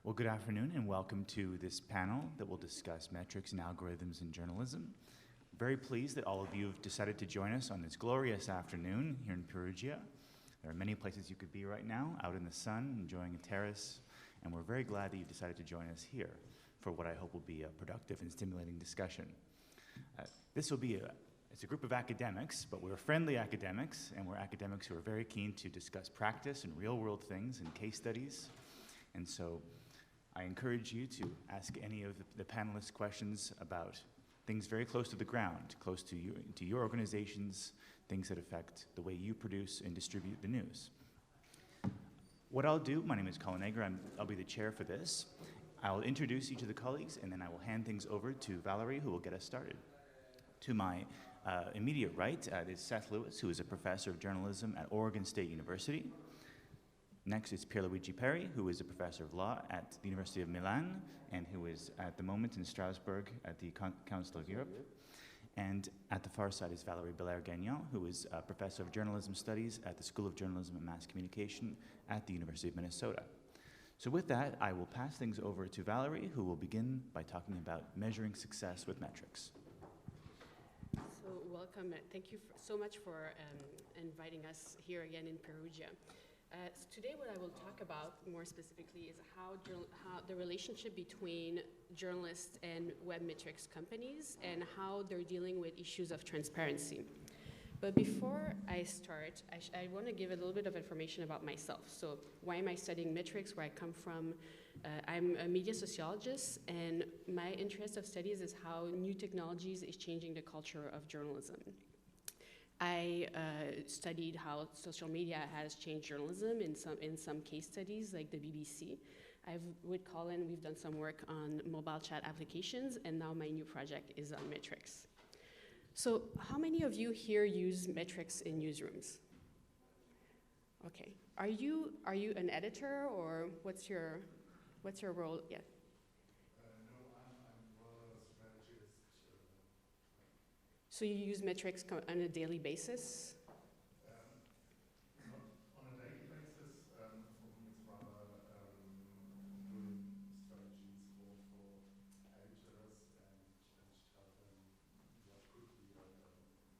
Well, good afternoon and welcome to this panel that will discuss metrics and algorithms in journalism. Very pleased that all of you have decided to join us on this glorious afternoon here in Perugia. There are many places you could be right now, out in the sun, enjoying a terrace, and we're very glad that you've decided to join us here for what I hope will be a productive and stimulating discussion. This will be it's a group of academics, but we're friendly academics, and we're academics who are very keen to discuss practice and real-world things and case studies. And so I encourage you to ask any of the panelists questions about things very close to the ground, close to your organizations, things that affect the way you produce and distribute the news. What I'll do, my name is Colin Agur, I'll be the chair for this. I'll introduce each of the colleagues, and then I will hand things over to Valerie, who will get us started. To my immediate right is Seth Lewis, who is a professor of journalism at Oregon State University. Next is Pierluigi Perri, who is a professor of law at the University of Milan, and who is at the moment in Strasbourg at the Council of Europe. And at the far side is Valerie Belair-Gagnon, who is a professor of journalism studies at the School of Journalism and Mass Communication at the University of Minnesota. So with that, I will pass things over to Valerie, who will begin by talking about measuring success with metrics. So welcome. Thank you so much for inviting us here again in Perugia. So today what I will talk about more specifically is how the relationship between journalists and web metrics companies and how they're dealing with issues of transparency. But before I start, I want to give a little bit of information about myself. So why am I studying metrics, where I come from? I'm a media sociologist, and my interest of studies is how new technologies is changing the culture of journalism. I studied how social media has changed journalism in some case studies, like the BBC. With Colin, we've done some work on mobile chat applications, and now my new project is on metrics. So how many of you here use metrics in newsrooms? Okay. Are you an editor, or what's your role? Yeah. No, I'm rather a strategist. So you use metrics on a daily basis? Not on a daily basis. For me, it's rather doing strategies for editors and tell them what could be a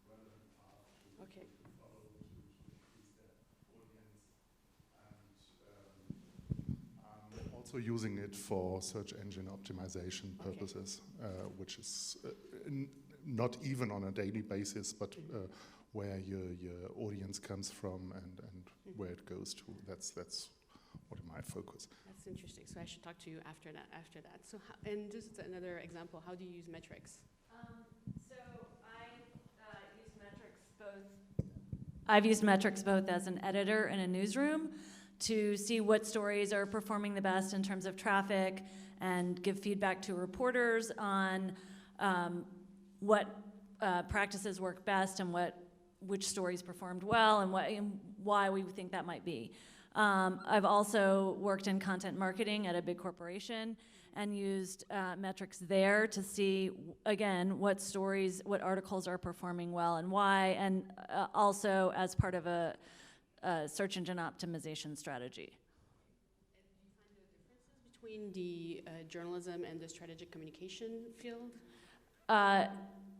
relevant path to follow to increase their audience. And I'm also using it for search engine optimization purposes, which is not even on a daily basis, but where your audience comes from and where it goes to. That's what my focus. That's interesting. So I should talk to you after that. So and just another example, how do you use metrics? So I've used metrics both as an editor in a newsroom to see what stories are performing the best in terms of traffic and give feedback to reporters on what practices work best and which stories performed well and why we think that might be. I've also worked in content marketing at a big corporation and used metrics there to see, again, what articles are performing well and why, and also as part of a search engine optimization strategy. And do you find the differences between the journalism and the strategic communication field?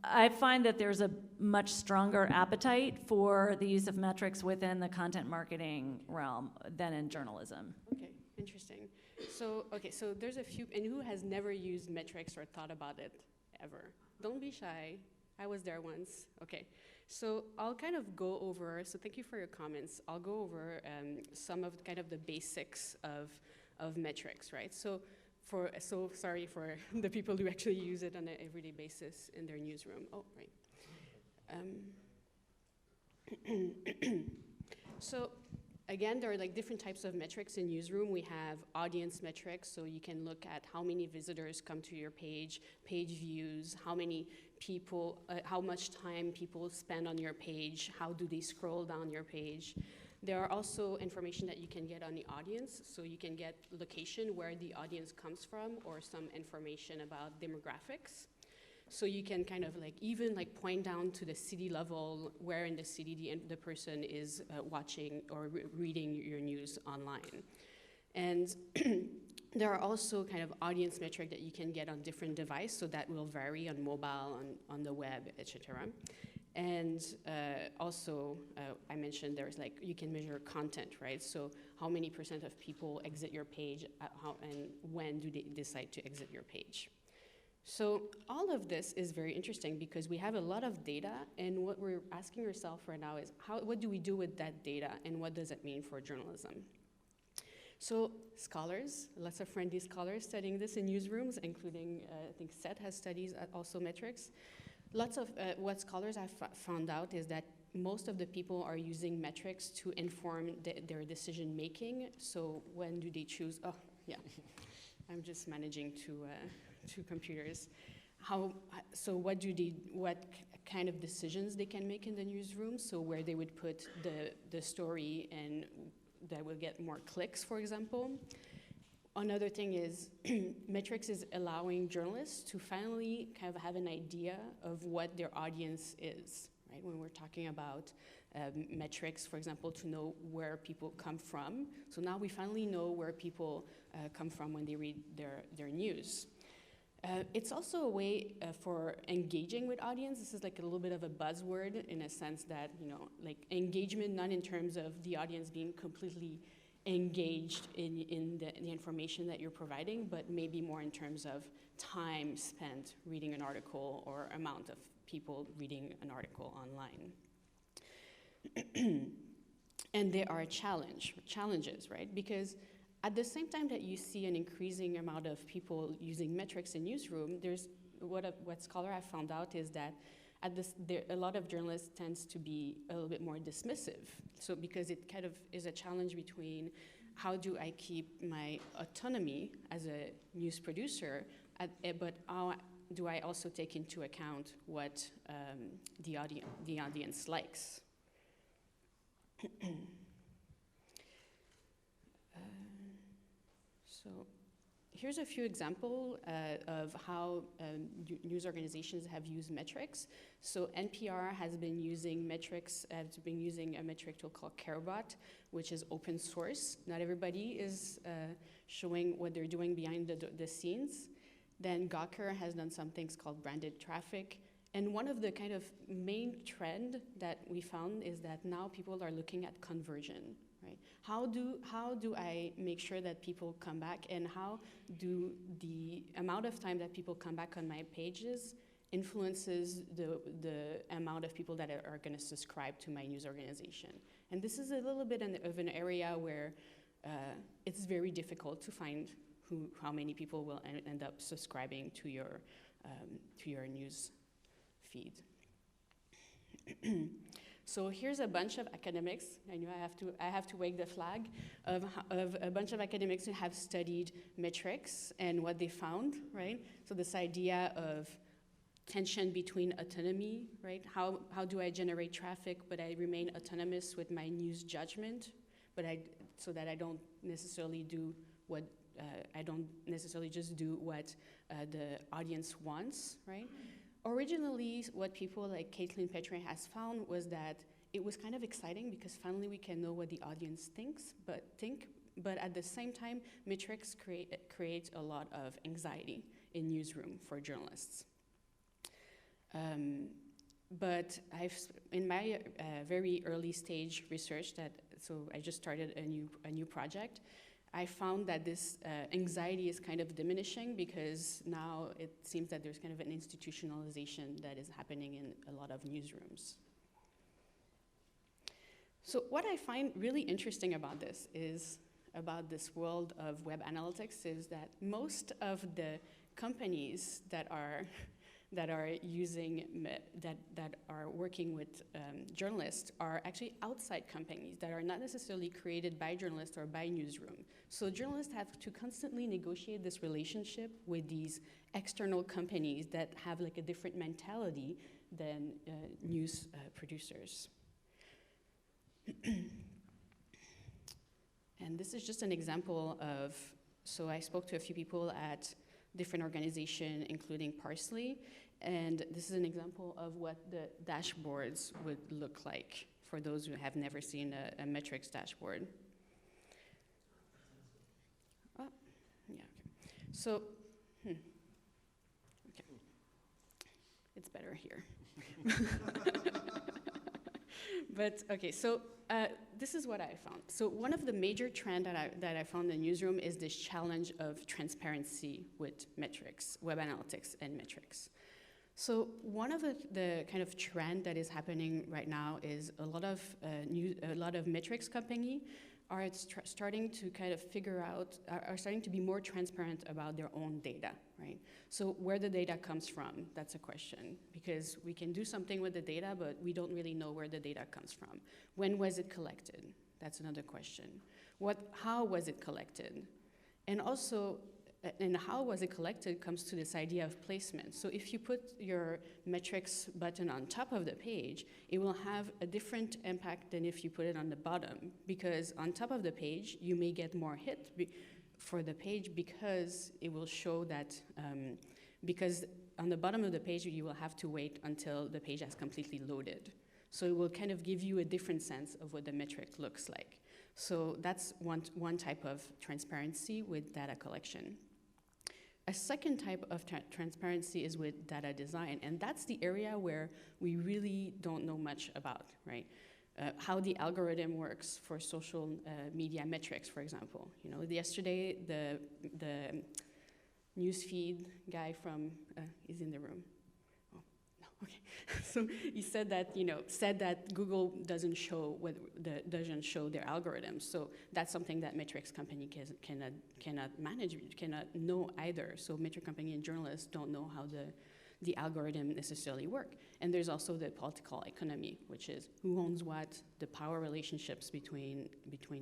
I find that there's a much stronger appetite for the use of metrics within the content marketing realm than in journalism. Okay, interesting. So there's a few, and who has never used metrics or thought about it ever? Don't be shy. I was there once. Okay, so I'll kind of go over, so thank you for your comments. I'll go over some of kind of the basics of metrics, right? So sorry for the people who actually use it on an everyday basis in their newsroom. Oh, right. So again, there are like different types of metrics in newsroom. We have audience metrics, so you can look at how many visitors come to your page views, how many people, how much time people spend on your page, how do they scroll down your page. There are also information that you can get on the audience, so you can get location where the audience comes from or some information about demographics. So you can kind of like even like point down to the city level where in the city the person is watching or reading your news online. And There are also kind of audience metric that you can get on different devices, so that will vary on mobile, on the web, etc. And also, I mentioned there's like, you can measure content, right? So how many % of people exit your page, and when do they decide to exit your page? So all of this is very interesting because we have a lot of data, and what we're asking ourselves right now is what do we do with that data, and what does it mean for journalism? So scholars, lots of friendly scholars studying this in newsrooms, including, I think Seth has studies at also metrics. Lots of what scholars have found out is that most of the people are using metrics to inform their decision making. So when do they choose? Oh, yeah, I'm just managing two computers. So what kind of decisions they can make in the newsroom? So where they would put the story and that will get more clicks, for example. Another thing is metrics is allowing journalists to finally kind of have an idea of what their audience is, right? When we're talking about metrics, for example, to know where people come from. So now we finally know where people come from when they read their news. It's also a way for engaging with audience. This is like a little bit of a buzzword in a sense that, you know, like engagement, not in terms of the audience being completely engaged in the information that you're providing, but maybe more in terms of time spent reading an article or amount of people reading an article online. And there are challenges, right? Because at the same time that you see an increasing amount of people using metrics in newsroom, there's what scholar have found out is that a lot of journalists tends to be a little bit more dismissive. So because it kind of is a challenge between how do I keep my autonomy as a news producer, but how do I also take into account what the audience likes? So here's a few examples of how news organizations have used metrics. So NPR has been using metrics, has been using a metric tool called CareBot, which is open source. Not everybody is showing what they're doing behind the scenes. Then Gawker has done some things called branded traffic. And one of the kind of main trend that we found is that now people are looking at conversion. Right? How do I make sure that people come back, and how do the amount of time that people come back on my pages influences the amount of people that are going to subscribe to my news organization? And this is a little bit of an area where it's very difficult to find how many people will end up subscribing to your news feed. So here's a bunch of academics. I know I have to wave the flag of a bunch of academics who have studied metrics and what they found, right? So this idea of tension between autonomy, right? How do I generate traffic, but I remain autonomous with my news judgment, so that I don't necessarily do what I don't necessarily just do what the audience wants, right? Originally, what people like Caitlin Petrie has found was that it was kind of exciting because finally we can know what the audience thinks, but at the same time, metrics create a lot of anxiety in newsroom for journalists. But in my very early stage research so I just started a new project, I found that this anxiety is kind of diminishing because now it seems that there's kind of an institutionalization that is happening in a lot of newsrooms. So what I find really interesting about this world of web analytics is that most of the companies that are working with journalists are actually outside companies that are not necessarily created by journalists or by newsroom. So journalists have to constantly negotiate this relationship with these external companies that have like a different mentality than news producers. And this is just an example of, so I spoke to a few people at different organizations, including Parsley, and this is an example of what the dashboards would look like for those who have never seen a metrics dashboard. Oh, yeah, So, okay, it's better here. But okay, so this is what I found. So one of the major trends that I found in the newsroom is this challenge of transparency with metrics, web analytics and metrics. So one of the kind of trend that is happening right now is a lot of metrics company are starting to kind of figure out, are starting to be more transparent about their own data, right? So where the data comes from, that's a question, because we can do something with the data, but we don't really know where the data comes from. When was it collected? That's another question. How was it collected? And also, and how was it collected comes to this idea of placement. So if you put your metrics button on top of the page, it will have a different impact than if you put it on the bottom, because on top of the page, you may get more hit for the page because it will show that, because on the bottom of the page, you will have to wait until the page has completely loaded. So it will kind of give you a different sense of what the metric looks like. So that's one type of transparency with data collection. A second type of transparency is with data design, and that's the area where we really don't know much about, right? How the algorithm works for social media metrics, for example. You know, yesterday the newsfeed guy from is in the room. Oh no, okay. So he said that Google doesn't show their algorithms. So that's something that metrics company cannot manage, cannot know either. So metric company and journalists don't know how the algorithm necessarily work. And there's also the political economy, which is who owns what, the power relationships between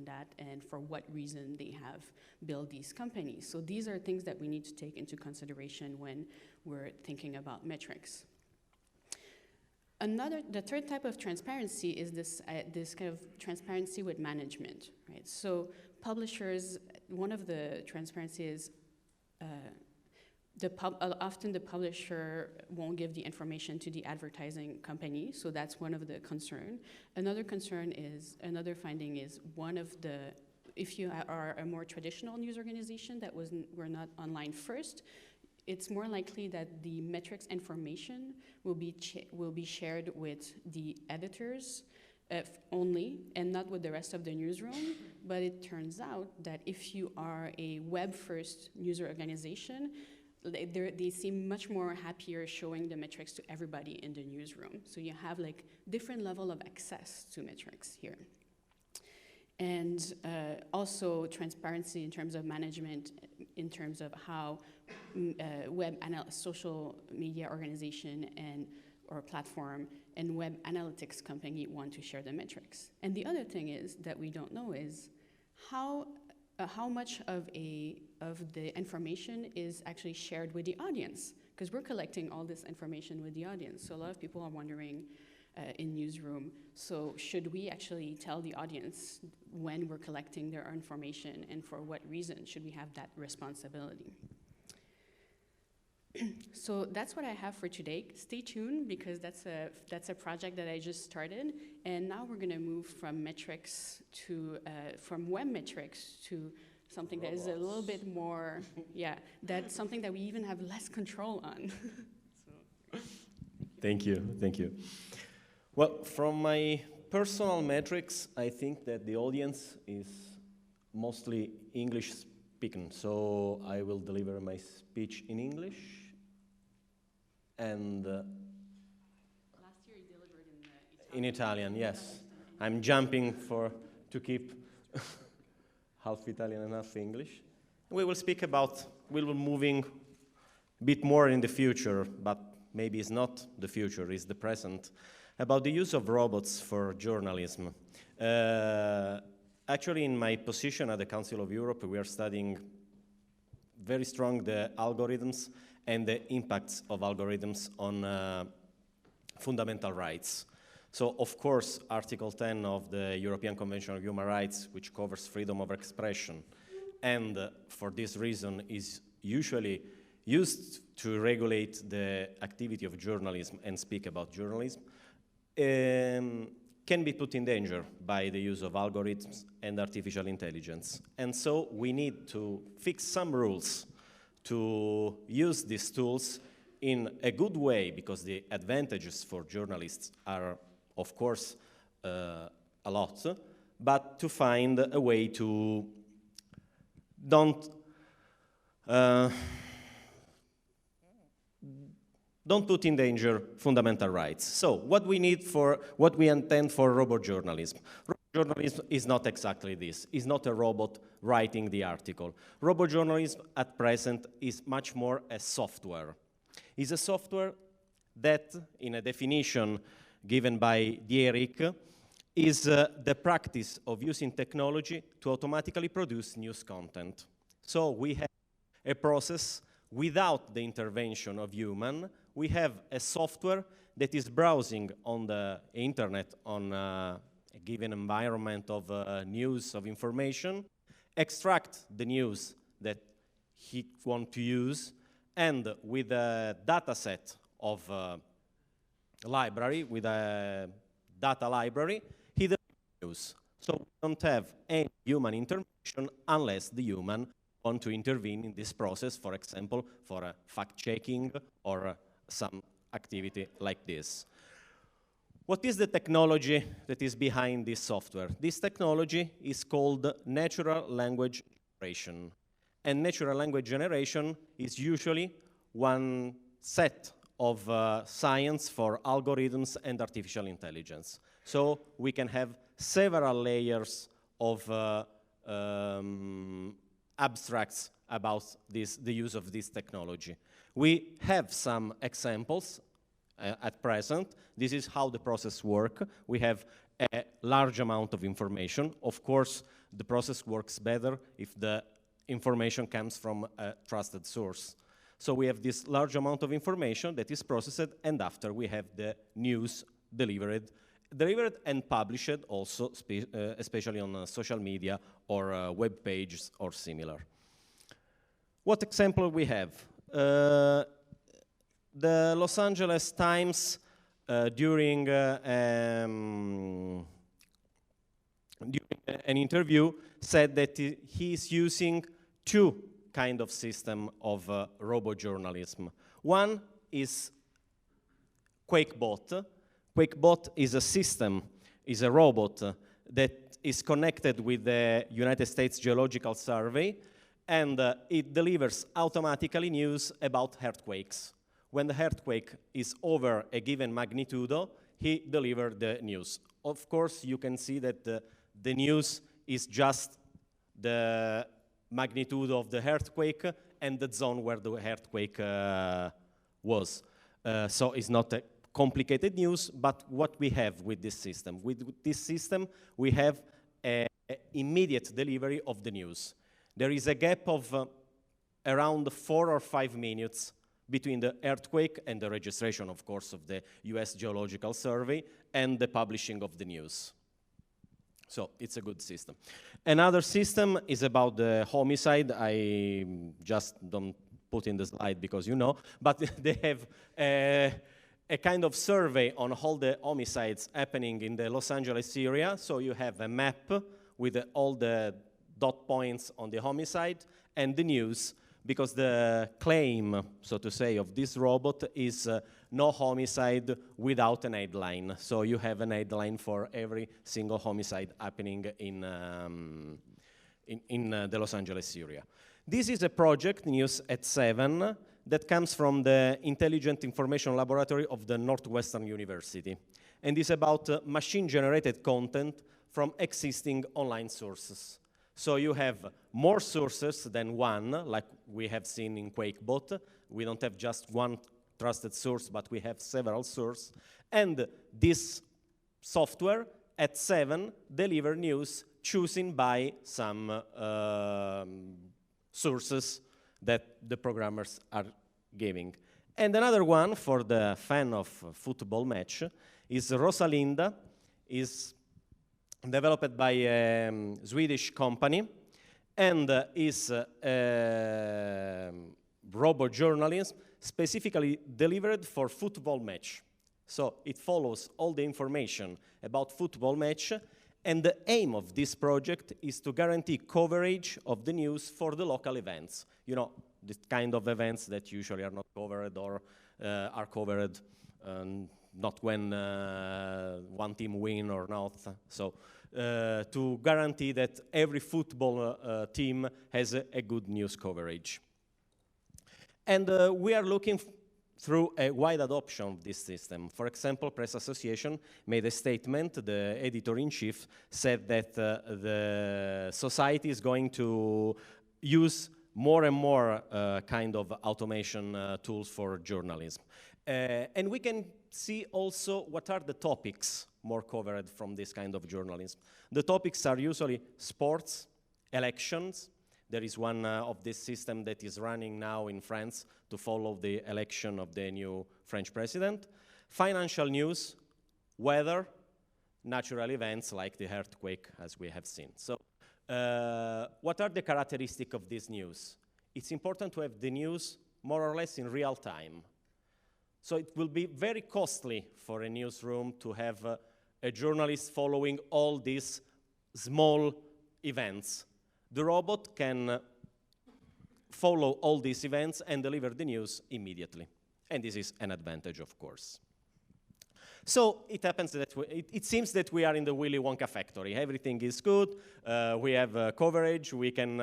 that, and for what reason they have built these companies. So these are things that we need to take into consideration when we're thinking about metrics. The third type of transparency is this kind of transparency with management, right? So publishers, one of the transparency is often the publisher won't give the information to the advertising company, so that's one of the concern. Another finding is if you are a more traditional news organization that were not online first, it's more likely that the metrics information will be shared with the editors only, and not with the rest of the newsroom. But it turns out that if you are a web-first news organization, they seem much more happier showing the metrics to everybody in the newsroom. So you have like different level of access to metrics here. And also transparency in terms of management, in terms of how social media organization or platform and web analytics company want to share the metrics. And the other thing is that we don't know is how much of the information is actually shared with the audience, because we're collecting all this information with the audience. So a lot of people are wondering in newsroom, so should we actually tell the audience when we're collecting their information, and for what reason should we have that responsibility? So that's what I have for today. Stay tuned, because that's a project that I just started, and now we're going to move from metrics to from web metrics to something robots. That is a little bit more, that's something that we even have less control on. So, thank you. Well, from my personal metrics, I think that the audience is mostly English speaking, so I will deliver my speech in English. And last year you delivered in Italian, yes. I'm jumping to keep half Italian and half English. We will speak about, we will moving a bit more in the future, but maybe it's not the future, it's the present, about the use of robots for journalism. Actually, in my position at the Council of Europe, we are studying very strong the algorithms and the impacts of algorithms on fundamental rights. So, of course, Article 10 of the European Convention on Human Rights, which covers freedom of expression, and for this reason is usually used to regulate the activity of journalism and speak about journalism, can be put in danger by the use of algorithms and artificial intelligence. And so we need to fix some rules to use these tools in a good way, because the advantages for journalists are, of course, a lot, but to find a way to don't put in danger fundamental rights. So what we intend for robot journalism. Robot journalism is not exactly this. It's not a robot writing the article. Robot journalism at present is much more a software. It's a software that, in a definition given by Dierik, is the practice of using technology to automatically produce news content. So we have a process without the intervention of human. We have a software that is browsing on the internet on a given environment of news, of information, extract the news that he wants to use, and with a data set of library, with a data library, he delivers news. So we don't have any human intervention unless the human want to intervene in this process, for example, for fact-checking or some activity like this. What is the technology that is behind this software? This technology is called natural language generation. And natural language generation is usually one set of science for algorithms and artificial intelligence. So we can have several layers of abstracts about the use of this technology. We have some examples at present. This is how the process works. We have a large amount of information. Of course, the process works better if the information comes from a trusted source. So we have this large amount of information that is processed, and after we have the news delivered and published also, especially on social media or web pages or similar. What example we have? The Los Angeles Times during an interview said that he is using two kind of system of robot journalism. One is QuakeBot. QuakeBot is a system, is a robot that is connected with the United States Geological Survey, and it delivers automatically news about earthquakes. When the earthquake is over a given magnitude, he delivers the news. Of course, you can see that the news is just the magnitude of the earthquake and the zone where the earthquake was. So it's not a complicated news, but what we have with this system? With this system, we have an immediate delivery of the news. There is a gap of around 4 or 5 minutes between the earthquake and the registration, of course, of the US Geological Survey and the publishing of the news. So it's a good system. Another system is about the homicide. I just don't put in the slide because you know, but they have a kind of survey on all the homicides happening in the Los Angeles area. So you have a map with all the dot points on the homicide and the news, because the claim, so to say, of this robot is no homicide without an headline. So you have an headline for every single homicide happening in the Los Angeles area. This is a project, News at 7, that comes from the Intelligent Information Laboratory of the Northwestern University, and is about machine-generated content from existing online sources. So you have more sources than one, like we have seen in QuakeBot. We don't have just one trusted source, but we have several sources. And this software at 7 delivers news chosen by some sources that the programmers are giving. And another one for the fan of football match is Rosalinda, is developed by a Swedish company, and is robot journalism specifically delivered for football match. So it follows all the information about football match, and the aim of this project is to guarantee coverage of the news for the local events. You know, this kind of events that usually are not covered or are covered not when one team win or not. So to guarantee that every football team has a good news coverage. And we are looking through a wide adoption of this system. For example, Press Association made a statement. The editor-in-chief said that the society is going to use more and more kind of automation tools for journalism. And we can see also what are the topics more covered from this kind of journalism. The topics are usually sports, elections. There is one of this system that is running now in France to follow the election of the new French president. Financial news, weather, natural events like the earthquake, as we have seen. So what are the characteristics of this news? It's important to have the news more or less in real time. So it will be very costly for a newsroom to have a journalist following all these small events. The robot can follow all these events and deliver the news immediately. And this is an advantage, of course. So it happens that it seems that we are in the Willy Wonka factory. Everything is good. We have coverage. We can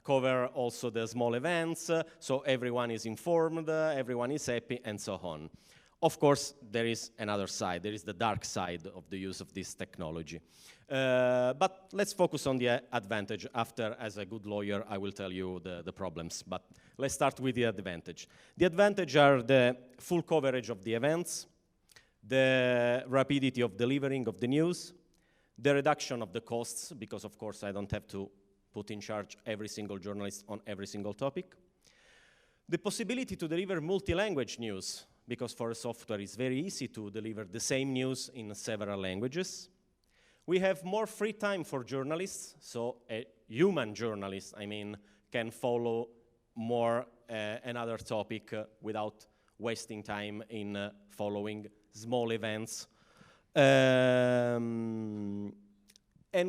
cover also the small events. So everyone is informed. Everyone is happy, and so on. Of course, there is another side. There is the dark side of the use of this technology. But let's focus on the advantage. After, as a good lawyer, I will tell you the problems. But let's start with the advantage. The advantage are the full coverage of the events, the rapidity of delivering of the news, the reduction of the costs, because of course I don't have to put in charge every single journalist on every single topic, the possibility to deliver multi-language news, because for a software it's very easy to deliver the same news in several languages. We have more free time for journalists, so a human journalist, I mean, can follow more another topic without wasting time in following small events. And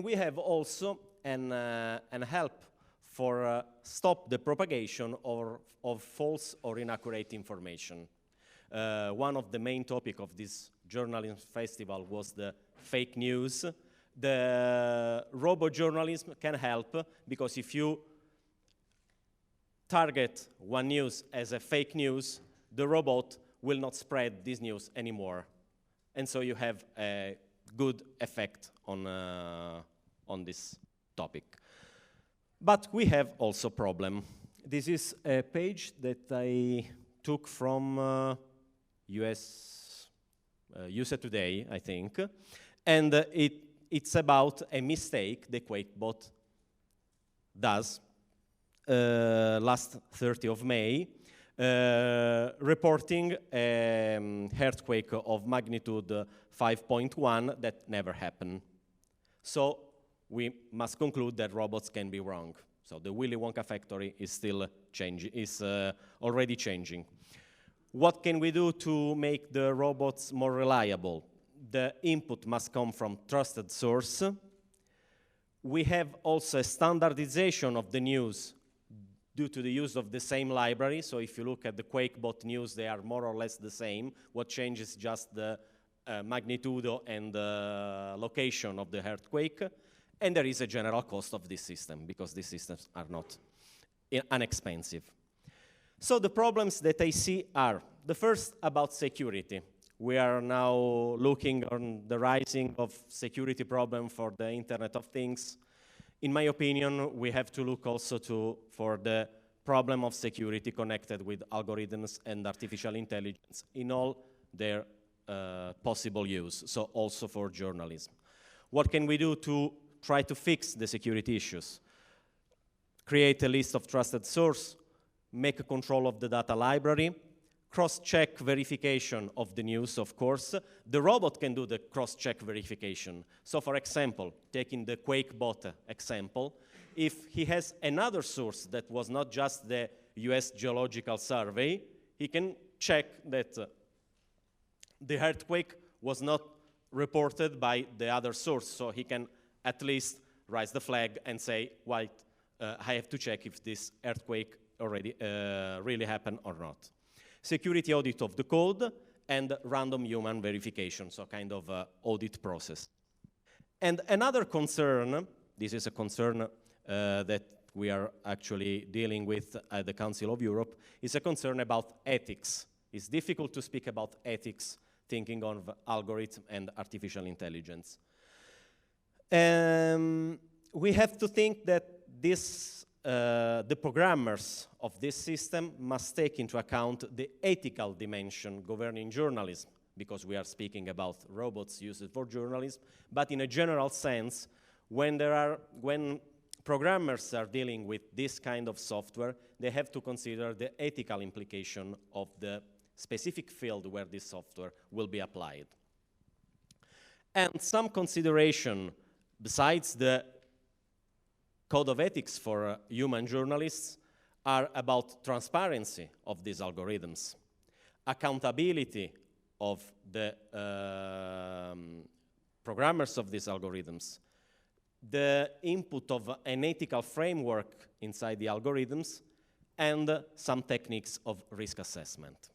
we have also an help for stop the propagation of false or inaccurate information. One of the main topics of this journalism festival was the fake news. The robo-journalism can help, because if you target one news as a fake news, the robot will not spread this news anymore. And so you have a good effect on this topic. But we have also a problem. This is a page that I took from USA Today, I think. And it's about a mistake the QuakeBot does last 30th of May, reporting an earthquake of magnitude 5.1 that never happened. So we must conclude that robots can be wrong. So the Willy Wonka factory is still changing, is already changing. What can we do to make the robots more reliable? The input must come from trusted source. We have also a standardization of the news due to the use of the same library. So if you look at the QuakeBot news, they are more or less the same. What changes just the magnitude and the location of the earthquake. And there is a general cost of this system, because these systems are not inexpensive. So the problems that I see are, the first, about security. We are now looking on the rising of security problem for the Internet of Things. In my opinion, we have to look also for the problem of security connected with algorithms and artificial intelligence in all their possible use, so also for journalism. What can we do to try to fix the security issues? Create a list of trusted source, make a control of the data library, cross-check verification of the news, of course. The robot can do the cross-check verification. So for example, taking the QuakeBot example, if he has another source that was not just the US Geological Survey, he can check that the earthquake was not reported by the other source, so he can at least raise the flag and say, well, I have to check if this earthquake already really happen or not. Security audit of the code and random human verification, so kind of audit process. And another concern, this is a concern that we are actually dealing with at the Council of Europe, is a concern about ethics. It's difficult to speak about ethics thinking of algorithm and artificial intelligence. We have to think that this, the programmers of this system must take into account the ethical dimension governing journalism, because we are speaking about robots used for journalism, but in a general sense, when programmers are dealing with this kind of software, they have to consider the ethical implication of the specific field where this software will be applied. And some consideration, besides the code of ethics for human journalists, are about transparency of these algorithms, accountability of the programmers of these algorithms, the input of an ethical framework inside the algorithms, and some techniques of risk assessment.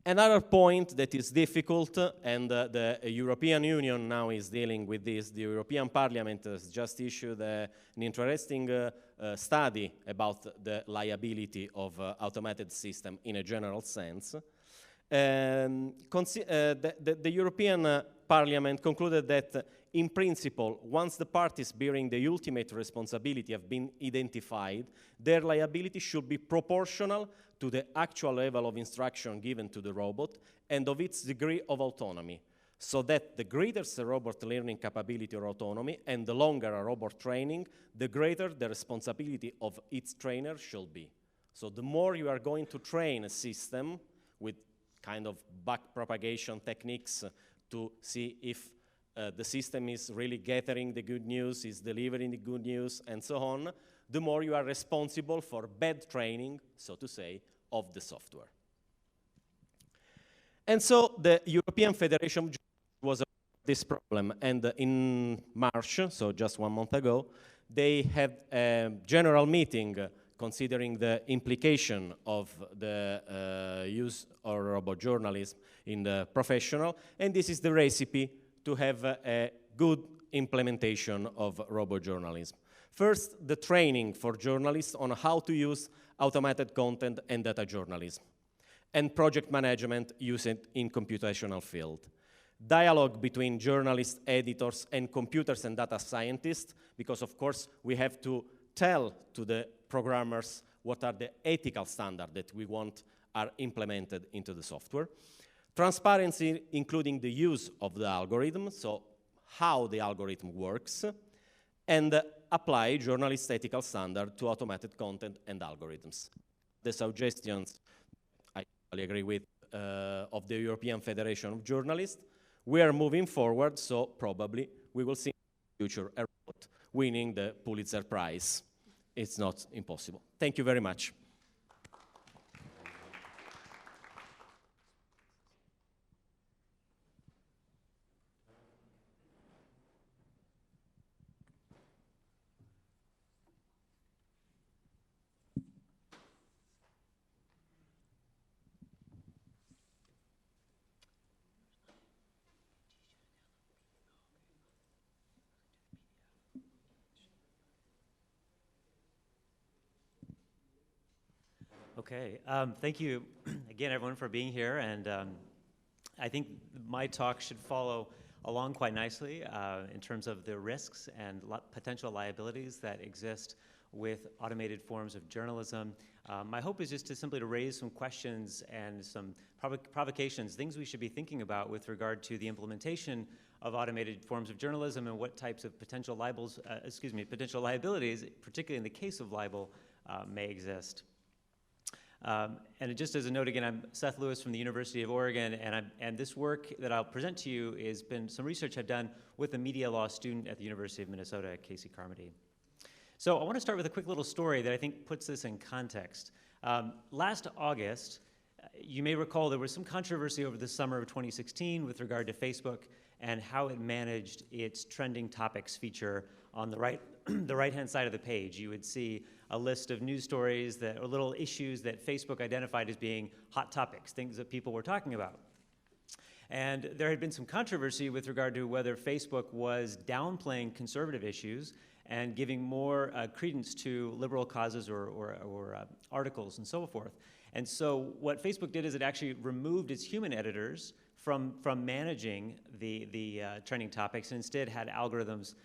Another point that is difficult, and the European Union now is dealing with this, the European Parliament has just issued an interesting study about the liability of automated system in a general sense. The European Parliament concluded that, in principle, once the parties bearing the ultimate responsibility have been identified, their liability should be proportional to the actual level of instruction given to the robot and of its degree of autonomy, so that the greater the robot learning capability or autonomy and the longer a robot training, the greater the responsibility of its trainer should be. So the more you are going to train a system with kind of back propagation techniques to see if the system is really gathering the good news, is delivering the good news, and so on, the more you are responsible for bad training, so to say, of the software. And so the European Federation of Journalists was aware of this problem, and in March, so just 1 month ago, they had a general meeting considering the implication of the use of robot journalism in the professional, and this is the recipe to have a good implementation of robot journalism. First, the training for journalists on how to use automated content and data journalism, and project management used in computational field. Dialogue between journalists, editors, and computers and data scientists, because of course we have to tell to the programmers what are the ethical standards that we want are implemented into the software. Transparency, including the use of the algorithm, so how the algorithm works, and apply journalist ethical standard to automated content and algorithms. The suggestions, I totally agree with, of the European Federation of Journalists. We are moving forward, so probably we will see in the future a robot winning the Pulitzer Prize. It's not impossible. Thank you very much. Okay, thank you again, everyone, for being here. And I think my talk should follow along quite nicely in terms of the risks and potential liabilities that exist with automated forms of journalism. My hope is just to simply raise some questions and some provocations, things we should be thinking about with regard to the implementation of automated forms of journalism and what types of potential potential liabilities, particularly in the case of libel, may exist. And just as a note again, I'm Seth Lewis from the University of Oregon, and this work that I'll present to you has been some research I've done with a media law student at the University of Minnesota, Casey Carmody. So I want to start with a quick little story that I think puts this in context. Last August, you may recall there was some controversy over the summer of 2016 with regard to Facebook and how it managed its trending topics feature on the the right-hand side of the page, you would see a list of news stories or little issues that Facebook identified as being hot topics, things that people were talking about. And there had been some controversy with regard to whether Facebook was downplaying conservative issues and giving more credence to liberal causes or articles and so forth. And so what Facebook did is it actually removed its human editors from managing the trending topics and instead had algorithms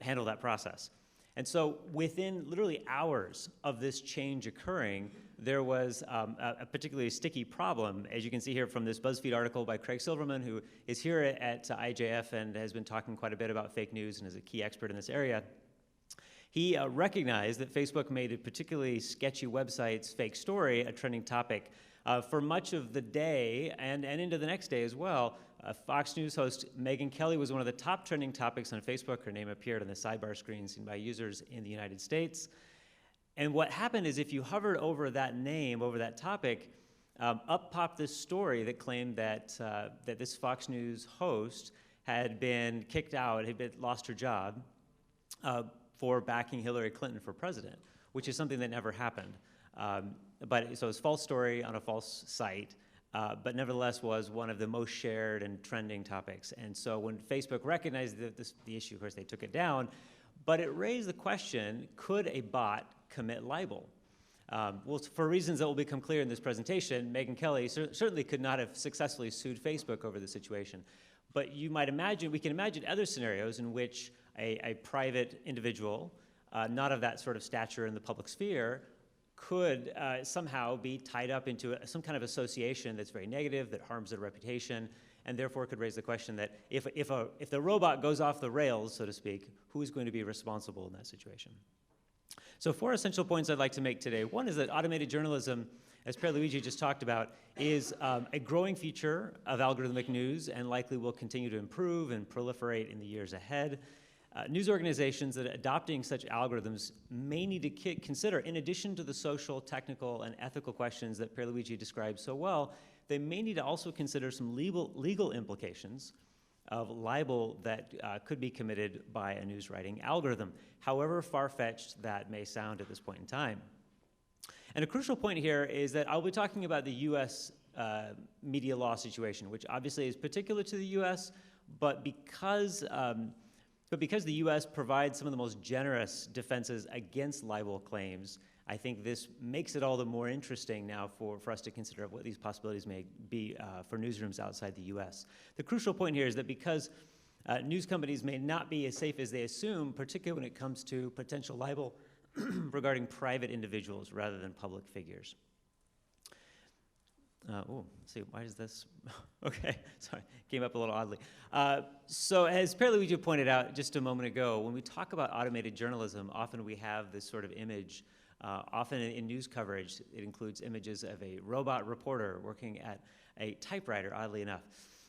handle that process. And so within literally hours of this change occurring, there was a particularly sticky problem, as you can see here from this BuzzFeed article by Craig Silverman, who is here at IJF and has been talking quite a bit about fake news and is a key expert in this area. He recognized that Facebook made a particularly sketchy website's fake story a trending topic for much of the day and into the next day as well. Fox News host Megyn Kelly was one of the top trending topics on Facebook. Her name appeared on the sidebar screen seen by users in the United States. And what happened is if you hovered over that name, over that topic, up popped this story that claimed that this Fox News host had been kicked out, had lost her job for backing Hillary Clinton for president, which is something that never happened. So it's a false story on a false site, but nevertheless was one of the most shared and trending topics. And so when Facebook recognized the issue, of course, they took it down, but it raised the question, could a bot commit libel? Well, for reasons that will become clear in this presentation, Megyn Kelly certainly could not have successfully sued Facebook over the situation. But you might imagine, we can imagine other scenarios in which a private individual, not of that sort of stature in the public sphere, could somehow be tied up into some kind of association that's very negative, that harms their reputation, and therefore could raise the question that if the robot goes off the rails, so to speak, who is going to be responsible in that situation? So 4 essential points I'd like to make today. One is that automated journalism, as Pierluigi just talked about, is a growing feature of algorithmic news and likely will continue to improve and proliferate in the years ahead. News organizations that are adopting such algorithms may need to consider, in addition to the social, technical, and ethical questions that Pierluigi described so well, they may need to also consider some legal implications of libel that could be committed by a news writing algorithm, however far-fetched that may sound at this point in time. And a crucial point here is that I'll be talking about the US media law situation, which obviously is particular to the US, but because the US provides some of the most generous defenses against libel claims, I think this makes it all the more interesting now for us to consider what these possibilities may be for newsrooms outside the US. The crucial point here is that because news companies may not be as safe as they assume, particularly when it comes to potential libel regarding private individuals rather than public figures. Let's see, why is this? Okay, sorry, came up a little oddly. So as Pierluigi pointed out just a moment ago, when we talk about automated journalism, often we have this sort of image. Often in news coverage, it includes images of a robot reporter working at a typewriter, oddly enough.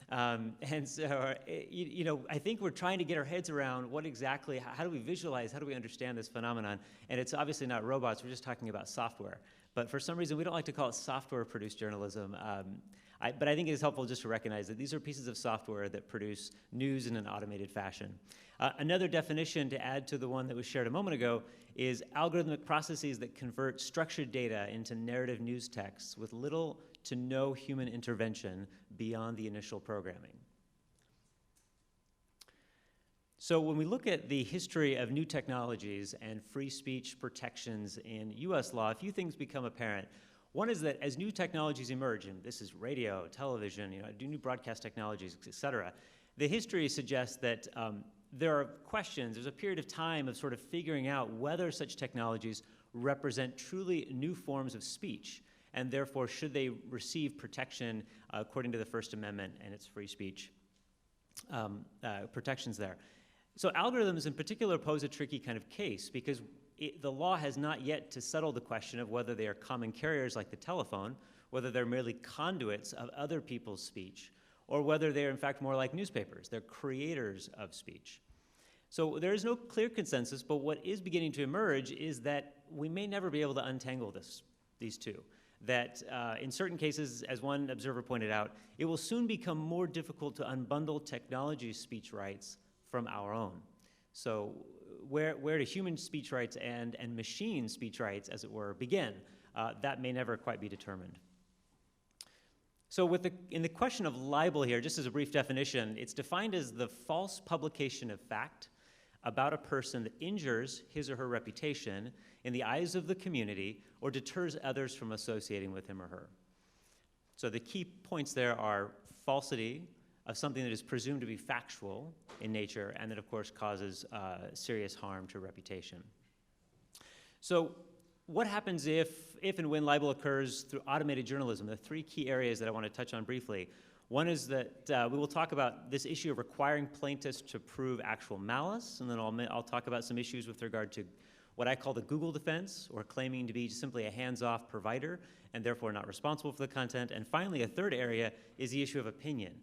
And so, I think we're trying to get our heads around what exactly, how do we visualize, how do we understand this phenomenon? And it's obviously not robots, we're just talking about software. But for some reason, we don't like to call it software-produced journalism. But I think it is helpful just to recognize that these are pieces of software that produce news in an automated fashion. Another definition to add to the one that was shared a moment ago is algorithmic processes that convert structured data into narrative news texts with little to no human intervention beyond the initial programming. So when we look at the history of new technologies and free speech protections in US law, a few things become apparent. One is that as new technologies emerge, and this is radio, television, new broadcast technologies, et cetera, the history suggests that there are questions, there's a period of time of sort of figuring out whether such technologies represent truly new forms of speech, and therefore should they receive protection according to the First Amendment and its free speech protections there. So algorithms in particular pose a tricky kind of case because the law has not yet to settle the question of whether they are common carriers like the telephone, whether they're merely conduits of other people's speech, or whether they're in fact more like newspapers. They're creators of speech. So there is no clear consensus, but what is beginning to emerge is that we may never be able to untangle these two. That in certain cases, as one observer pointed out, it will soon become more difficult to unbundle technology's speech rights from our own. So where do human speech rights and machine speech rights, as it were, begin? That may never quite be determined. So in the question of libel here, just as a brief definition, it's defined as the false publication of fact about a person that injures his or her reputation in the eyes of the community or deters others from associating with him or her. So the key points there are falsity of something that is presumed to be factual in nature and that, of course, causes serious harm to reputation. So what happens if and when libel occurs through automated journalism? The three key areas that I want to touch on briefly. One is that we will talk about this issue of requiring plaintiffs to prove actual malice, and then I'll talk about some issues with regard to what I call the Google defense, or claiming to be simply a hands-off provider and therefore not responsible for the content. And finally, a third area is the issue of opinion.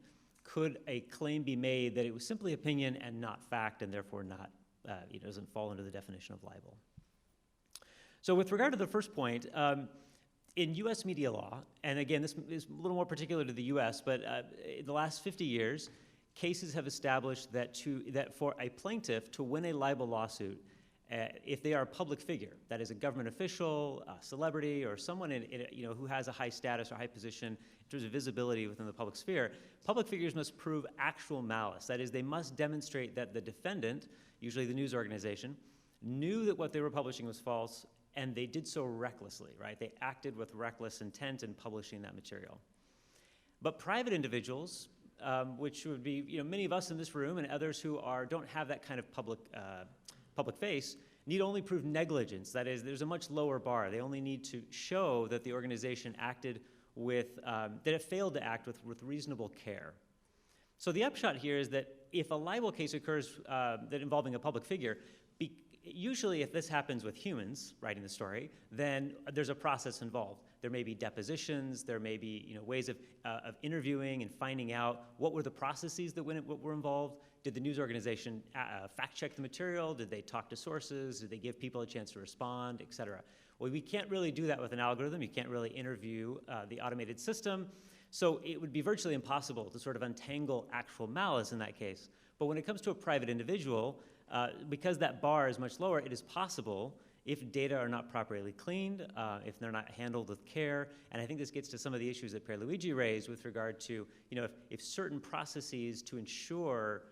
Could a claim be made that it was simply opinion and not fact, and therefore not, doesn't fall under the definition of libel? So with regard to the first point, in U.S. media law, and again, this is a little more particular to the U.S., but in the last 50 years, cases have established that for a plaintiff to win a libel lawsuit, if they are a public figure, that is a government official, a celebrity, or someone who has a high status or high position in terms of visibility within the public sphere, public figures must prove actual malice. That is, they must demonstrate that the defendant, usually the news organization, knew that what they were publishing was false, and they did so recklessly, right? They acted with reckless intent in publishing that material. But private individuals, which would be many of us in this room and others who don't have that kind of public face, need only prove negligence. That is, there's a much lower bar. They only need to show that the organization acted that it failed to act with reasonable care. So the upshot here is that if a libel case occurs that involving a public figure, usually if this happens with humans writing the story, then there's a process involved. There may be depositions, there may be ways of interviewing and finding out what were the processes that were involved. Did the news organization fact check the material? Did they talk to sources? Did they give people a chance to respond, et cetera? Well, we can't really do that with an algorithm. You can't really interview the automated system. So it would be virtually impossible to sort of untangle actual malice in that case. But when it comes to a private individual, because that bar is much lower, it is possible, if data are not properly cleaned, if they're not handled with care, and I think this gets to some of the issues that Pierluigi raised with regard to, if certain processes to ensure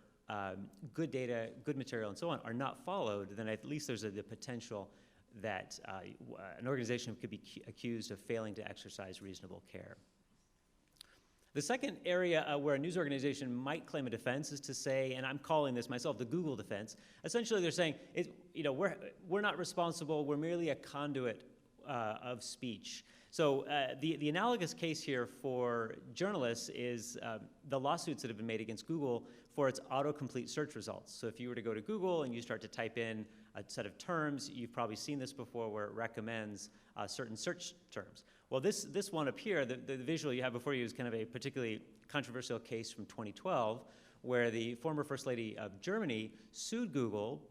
good data, good material, and so on are not followed, then at least there's the potential that an organization could be accused of failing to exercise reasonable care. The second area where a news organization might claim a defense is to say, and I'm calling this myself the Google defense. Essentially, they're saying, we're not responsible. We're merely a conduit of speech. So the analogous case here for journalists is the lawsuits that have been made against Google for its autocomplete search results. So if you were to go to Google and you start to type in a set of terms, you've probably seen this before where it recommends certain search terms. Well, this one up here, the visual you have before you is kind of a particularly controversial case from 2012 where the former First Lady of Germany sued Google,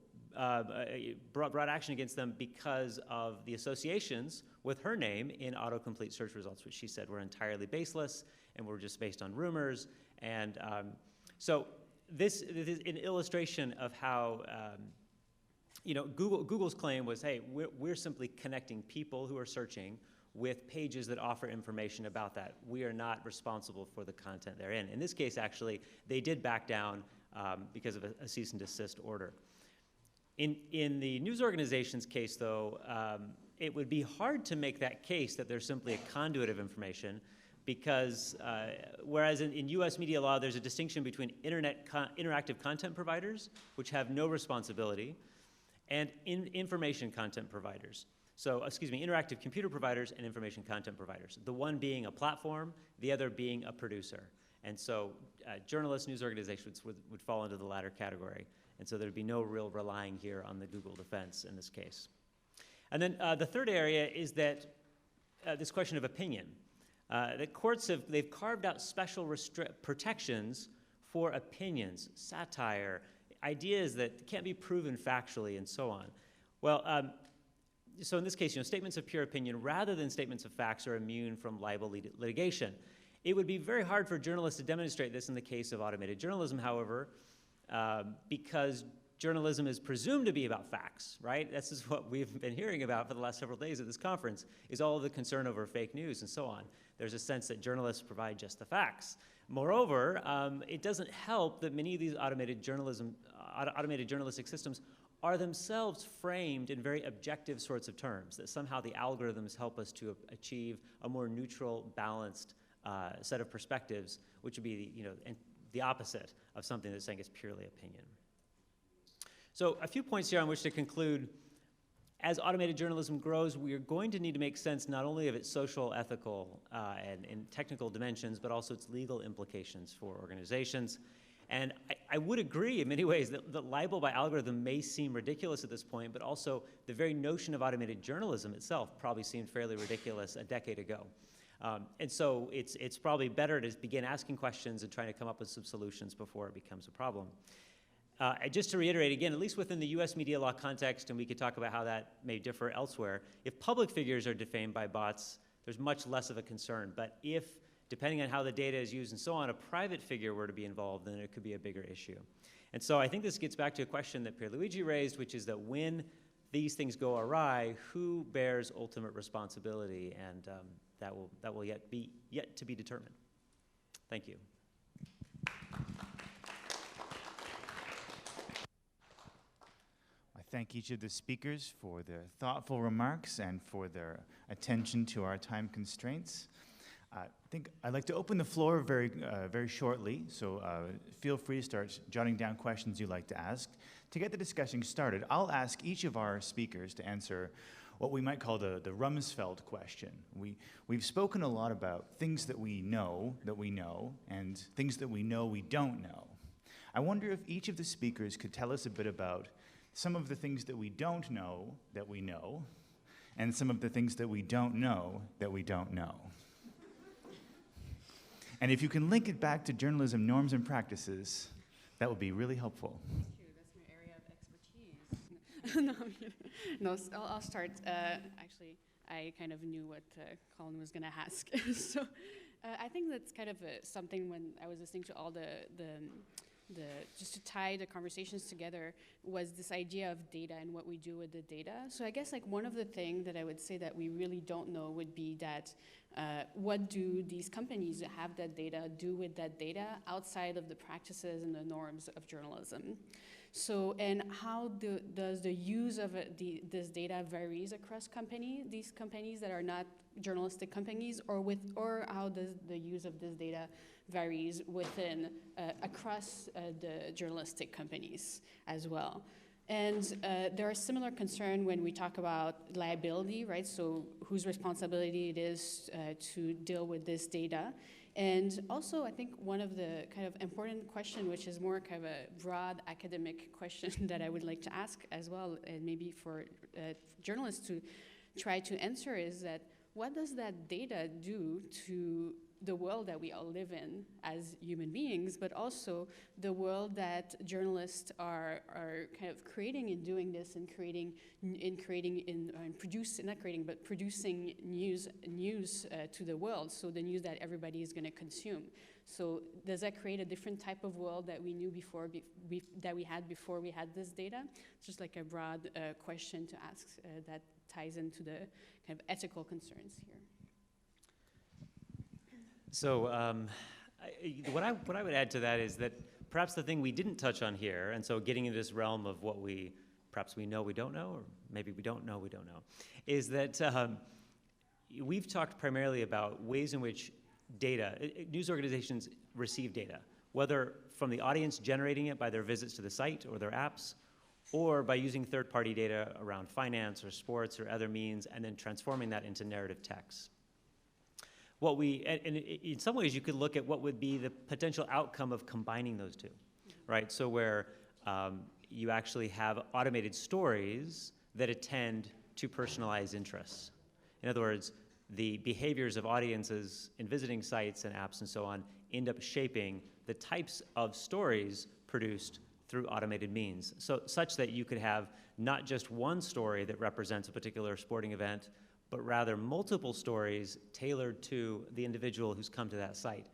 brought action against them because of the associations with her name in autocomplete search results, which she said were entirely baseless and were just based on rumors. And so this is an illustration of how Google's claim was, hey, we're simply connecting people who are searching with pages that offer information about that. We are not responsible for the content they're in. In this case, actually, they did back down because of a cease and desist order. In the news organization's case, though, it would be hard to make that case that they're simply a conduit of information because whereas in US media law, there's a distinction between interactive content providers, which have no responsibility, and information content providers. So, interactive computer providers and information content providers. The one being a platform, the other being a producer. And so journalists, news organizations would fall into the latter category. And so there'd be no real relying here on the Google defense in this case. And then the third area is that this question of opinion. The courts they've carved out special protections for opinions, satire, ideas that can't be proven factually, and so on. Well, so in this case, statements of pure opinion rather than statements of facts are immune from libel litigation. It would be very hard for journalists to demonstrate this in the case of automated journalism, however, because journalism is presumed to be about facts, right? This is what we've been hearing about for the last several days at this conference, is all of the concern over fake news and so on. There's a sense that journalists provide just the facts. Moreover, it doesn't help that many of these automated journalistic systems are themselves framed in very objective sorts of terms, that somehow the algorithms help us to achieve a more neutral, balanced set of perspectives, which would be the opposite of something that's saying it's purely opinion. So a few points here on which to conclude. As automated journalism grows, we are going to need to make sense not only of its social, ethical, and technical dimensions, but also its legal implications for organizations. And I would agree in many ways that libel by algorithm may seem ridiculous at this point, but also the very notion of automated journalism itself probably seemed fairly ridiculous a decade ago. And so it's probably better to begin asking questions and trying to come up with some solutions before it becomes a problem. Just to reiterate again, at least within the US media law context, and we could talk about how that may differ elsewhere, if public figures are defamed by bots, there's much less of a concern. But if, depending on how the data is used and so on, a private figure were to be involved, then it could be a bigger issue. And so I think this gets back to a question that Pierluigi raised, which is that when these things go awry, who bears ultimate responsibility? And that will yet to be determined. Thank you. I thank each of the speakers for their thoughtful remarks and for their attention to our time constraints. I think I'd like to open the floor very shortly, so feel free to start jotting down questions you'd like to ask. To get the discussion started, I'll ask each of our speakers to answer what we might call the Rumsfeld question. We've spoken a lot about things that we know, and things that we know we don't know. I wonder if each of the speakers could tell us a bit about some of the things that we don't know that we know, and some of the things that we don't know that we don't know. And if you can link it back to journalism norms and practices, that would be really helpful. Thank you. That's my area of expertise. I'll start. Actually, I kind of knew what Colin was going to ask. So I think that's kind of something when I was listening to all just to tie the conversations together was this idea of data and what we do with the data. So I guess like one of the things that I would say that we really don't know would be that what do these companies that have that data do with that data outside of the practices and the norms of journalism? So, and how does the use of this data varies across these companies that are not journalistic companies, or how does the use of this data varies within, across the journalistic companies as well. And there are similar concerns when we talk about liability, right? So whose responsibility it is to deal with this data. And also, I think one of the kind of important question, which is more kind of a broad academic question that I would like to ask as well, and maybe for journalists to try to answer, is that what does that data do to the world that we all live in as human beings, but also the world that journalists are kind of creating and doing this and producing news to the world, so the news that everybody is going to consume. So does that create a different type of world that we knew before, that we had before we had this data? It's just like a broad question to ask that ties into the kind of ethical concerns here. So what I would add to that is that perhaps the thing we didn't touch on here, and so getting into this realm of what perhaps we know we don't know, or maybe we don't know, is that we've talked primarily about ways in which news organizations receive data, whether from the audience generating it by their visits to the site or their apps, or by using third-party data around finance or sports or other means, and then transforming that into narrative text. And in some ways, you could look at what would be the potential outcome of combining those two, right? So where you actually have automated stories that attend to personalized interests. In other words, the behaviors of audiences in visiting sites and apps and so on end up shaping the types of stories produced through automated means. So such that you could have not just one story that represents a particular sporting event, but rather multiple stories tailored to the individual who's come to that site.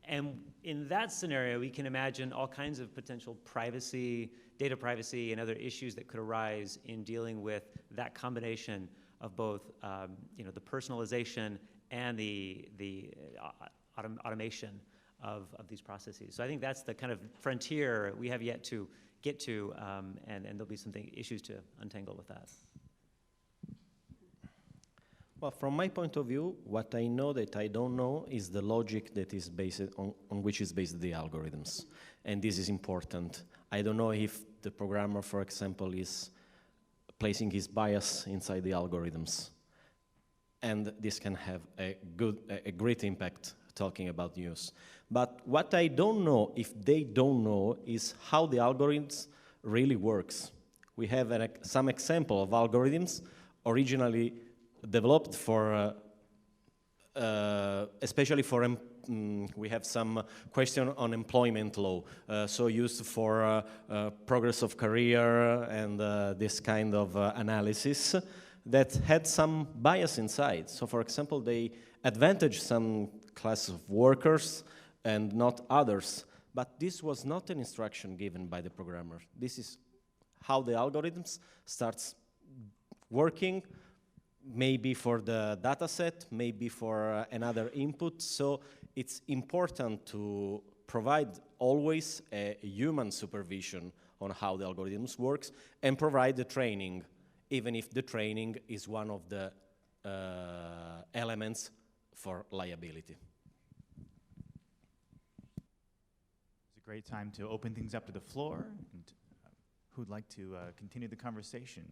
And in that scenario, we can imagine all kinds of potential privacy, data privacy, and other issues that could arise in dealing with that combination of both, the personalization and the automation of these processes. So I think that's the kind of frontier we have yet to get to, and there'll be some issues to untangle with that. Well, from my point of view, what I know that I don't know is the logic that is based on which is based the algorithms. And this is important. I don't know if the programmer, for example, is placing his bias inside the algorithms. And this can have a great impact talking about news. But what I don't know, if they don't know, is how the algorithms really works. We have some example of algorithms originally developed for, especially for, we have some question on employment law, so used for progress of career and this kind of analysis that had some bias inside. So for example, they advantage some class of workers and not others. But this was not an instruction given by the programmer. This is how the algorithms starts working, maybe for the data set, maybe for another input. So it's important to provide always a human supervision on how the algorithms works and provide the training, even if the training is one of the elements for liability. It's a great time to open things up to the floor. And who'd like to continue the conversation?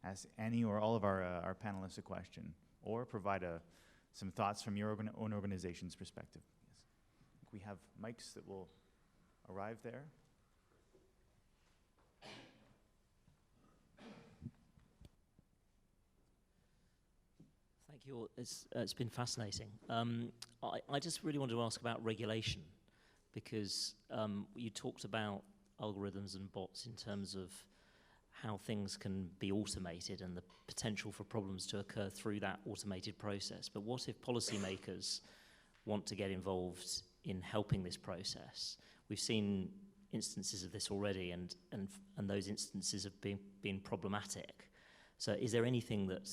Ask any or all of our panelists a question, or provide some thoughts from your own organization's perspective. Yes. We have mics that will arrive there. Thank you all. It's been fascinating. I just really wanted to ask about regulation, because you talked about algorithms and bots in terms of how things can be automated and the potential for problems to occur through that automated process. But what if policymakers want to get involved in helping this process? We've seen instances of this already, and those instances have been problematic. So is there anything that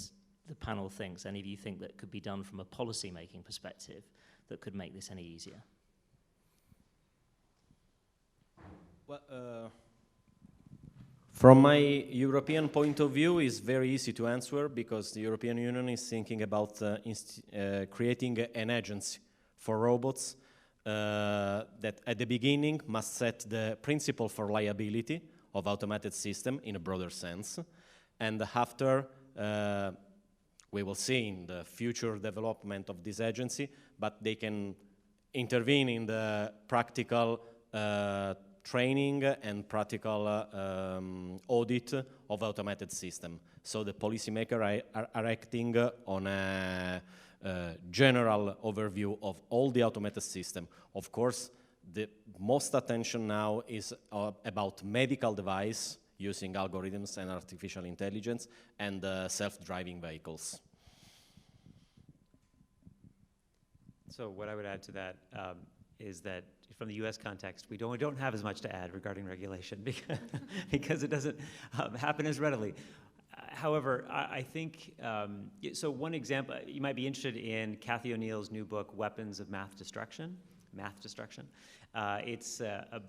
the panel thinks, any of you think, that could be done from a policy-making perspective that could make this any easier? Well, from my European point of view, it's very easy to answer, because the European Union is thinking about creating an agency for robots that at the beginning must set the principle for liability of automated system in a broader sense. And after, we will see in the future development of this agency, but they can intervene in the practical training and practical audit of automated system. So the policymakers are acting on a general overview of all the automated system. Of course, the most attention now is about medical device using algorithms and artificial intelligence and self-driving vehicles. So what I would add to that is that from the US context, we don't have as much to add regarding regulation because it doesn't happen as readily. However, I think, so one example, you might be interested in Cathy O'Neill's new book, Weapons of Math Destruction. It's a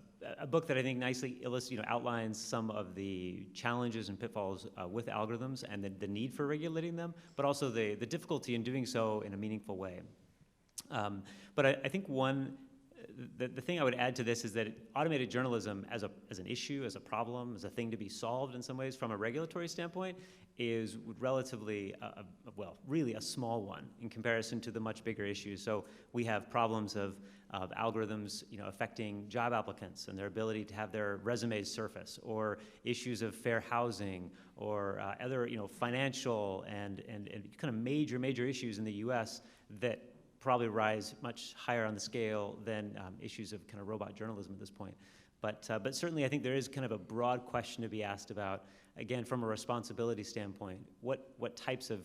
book that I think nicely outlines some of the challenges and pitfalls with algorithms and the need for regulating them, but also the difficulty in doing so in a meaningful way. But I think the thing I would add to this is that automated journalism as an issue, as a problem, as a thing to be solved in some ways from a regulatory standpoint is relatively, really a small one in comparison to the much bigger issues. So we have problems of algorithms, affecting job applicants and their ability to have their resumes surface, or issues of fair housing, or other, financial and kind of major issues in the U.S. that probably rise much higher on the scale than issues of kind of robot journalism at this point. But certainly I think there is kind of a broad question to be asked about, again, from a responsibility standpoint, what types of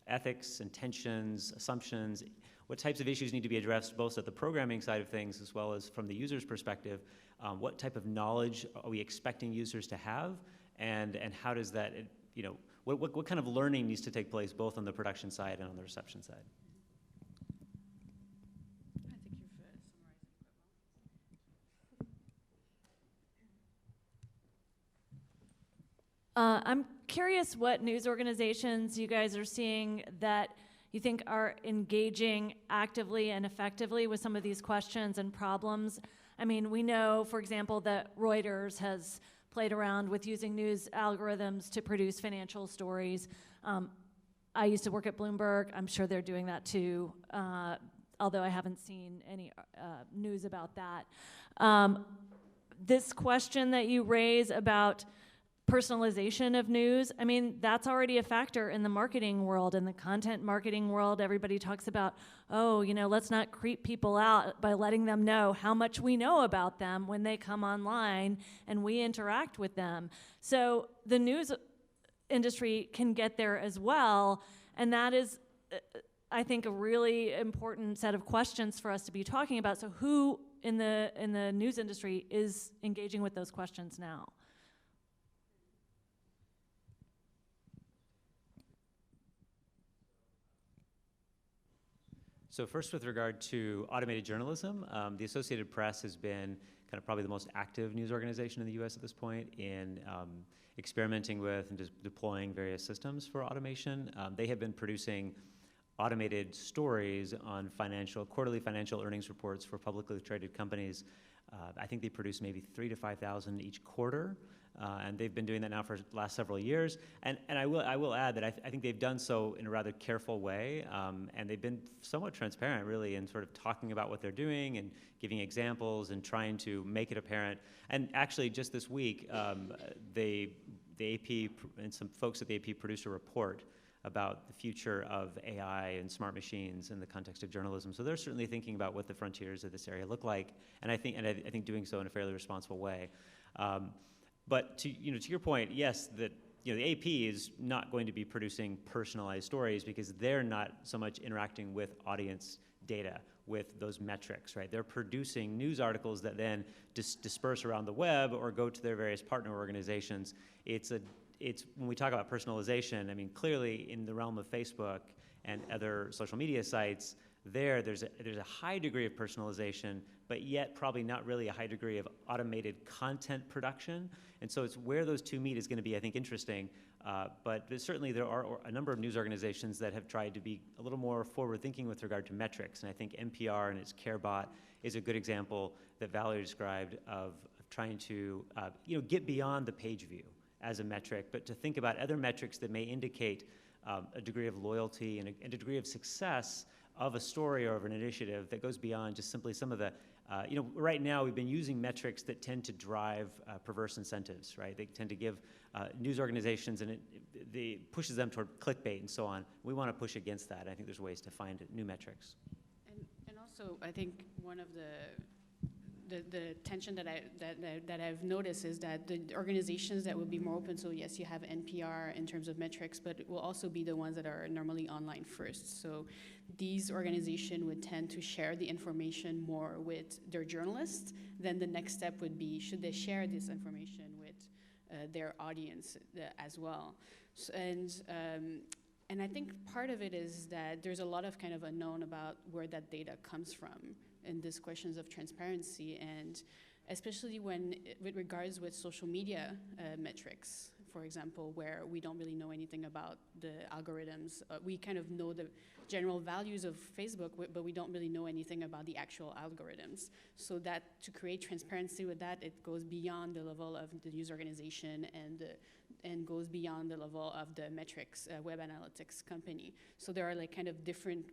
ethics, intentions, assumptions, what types of issues need to be addressed both at the programming side of things as well as from the user's perspective. What type of knowledge are we expecting users to have, and how does that, you know, what kind of learning needs to take place both on the production side and on the reception side? I think you've summarized it quite well. I'm curious what news organizations you guys are seeing that you think are engaging actively and effectively with some of these questions and problems. I mean, we know, for example, that Reuters has played around with using news algorithms to produce financial stories. I used to work at Bloomberg. I'm sure they're doing that too, although I haven't seen any news about that. This question that you raise about personalization of news, I mean, that's already a factor in the marketing world, in the content marketing world. Everybody talks about, oh, you know, let's not creep people out by letting them know how much we know about them when they come online and we interact with them. So the news industry can get there as well, and that is, I think, a really important set of questions for us to be talking about. So who in the news industry is engaging with those questions now? So first, with regard to automated journalism, the Associated Press has been kind of probably the most active news organization in the US at this point in experimenting with and deploying various systems for automation. They have been producing automated stories on quarterly financial earnings reports for publicly traded companies. I think they produce maybe 3,000 to 5,000 each quarter. And they've been doing that now for the last several years. And I will add that I think they've done so in a rather careful way, and they've been somewhat transparent, really, in sort of talking about what they're doing and giving examples and trying to make it apparent. And actually, just this week, the AP and some folks at the AP produced a report about the future of AI and smart machines in the context of journalism. So they're certainly thinking about what the frontiers of this area look like, and I think doing so in a fairly responsible way. But to your point, yes, that the AP is not going to be producing personalized stories because they're not so much interacting with audience data, with those metrics, right? They're producing news articles that then disperse around the web or go to their various partner organizations. It's when we talk about personalization, I mean, clearly in the realm of Facebook and other social media sites, there's a high degree of personalization, but yet probably not really a high degree of automated content production. And so it's where those two meet is going to be, I think, interesting. But certainly there are a number of news organizations that have tried to be a little more forward-thinking with regard to metrics. And I think NPR and its CareBot is a good example that Valerie described of trying to get beyond the page view as a metric, but to think about other metrics that may indicate a degree of loyalty and a degree of success of a story or of an initiative that goes beyond just simply some of the, right now we've been using metrics that tend to drive perverse incentives, right? They tend to give news organizations, and it pushes them toward clickbait and so on. We want to push against that. I think there's ways to find new metrics. And also, I think one of the tension that I've noticed is that the organizations that will be more open, so yes, you have NPR in terms of metrics, but it will also be the ones that are normally online first. So these organizations would tend to share the information more with their journalists. Then the next step would be, should they share this information with their audience as well? So, and I think part of it is that there's a lot of kind of unknown about where that data comes from in these questions of transparency, and especially with regards with social media metrics, for example, where we don't really know anything about the algorithms. We kind of know the general values of Facebook, but we don't really know anything about the actual algorithms. So that to create transparency with that, it goes beyond the level of the news organization and goes beyond the level of the metrics web analytics company. So there are like kind of different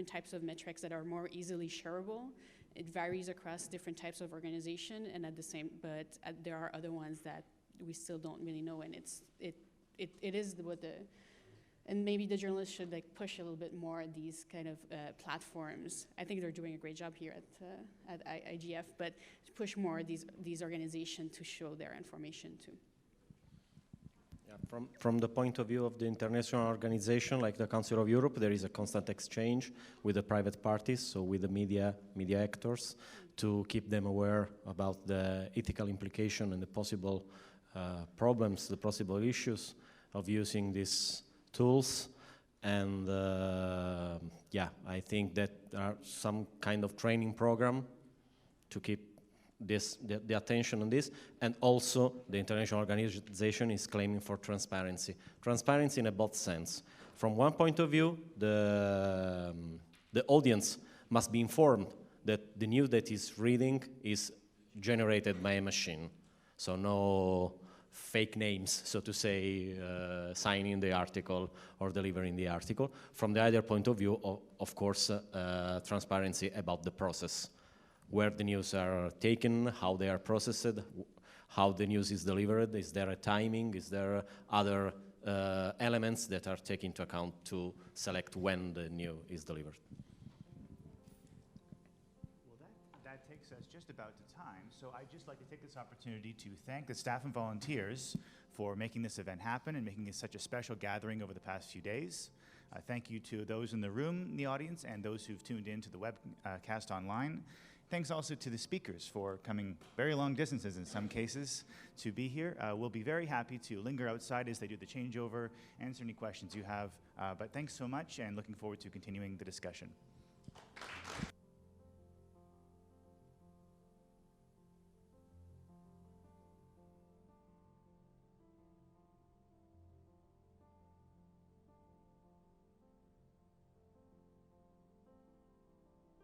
types of metrics that are more easily shareable. It varies across different types of organization, and but there are other ones that we still don't really know, and it is and maybe the journalists should like push a little bit more these kind of platforms. I think they're doing a great job here at IGF, but to push more these organizations to show their information too. From the point of view of the international organization like the Council of Europe, there is a constant exchange with the private parties, so with the media actors, to keep them aware about the ethical implication and the possible problems, the possible issues of using these tools. And yeah, I think that there are some kind of training program to keep the attention on this, and also the international organization is claiming for transparency. Transparency in a both sense. From one point of view, the audience must be informed that the news that is reading is generated by a machine. So no fake names, so to say, signing the article or delivering the article. From the other point of view, of course, transparency about the process, where the news are taken, how they are processed, how the news is delivered, is there a timing, is there other elements that are taken into account to select when the news is delivered. Well, that takes us just about to time, so I'd just like to take this opportunity to thank the staff and volunteers for making this event happen and making it such a special gathering over the past few days. Thank you to those in the room, in the audience, and those who've tuned in to the webcast online. Thanks also to the speakers for coming very long distances in some cases to be here. We'll be very happy to linger outside as they do the changeover, answer any questions you have. But thanks so much, and looking forward to continuing the discussion.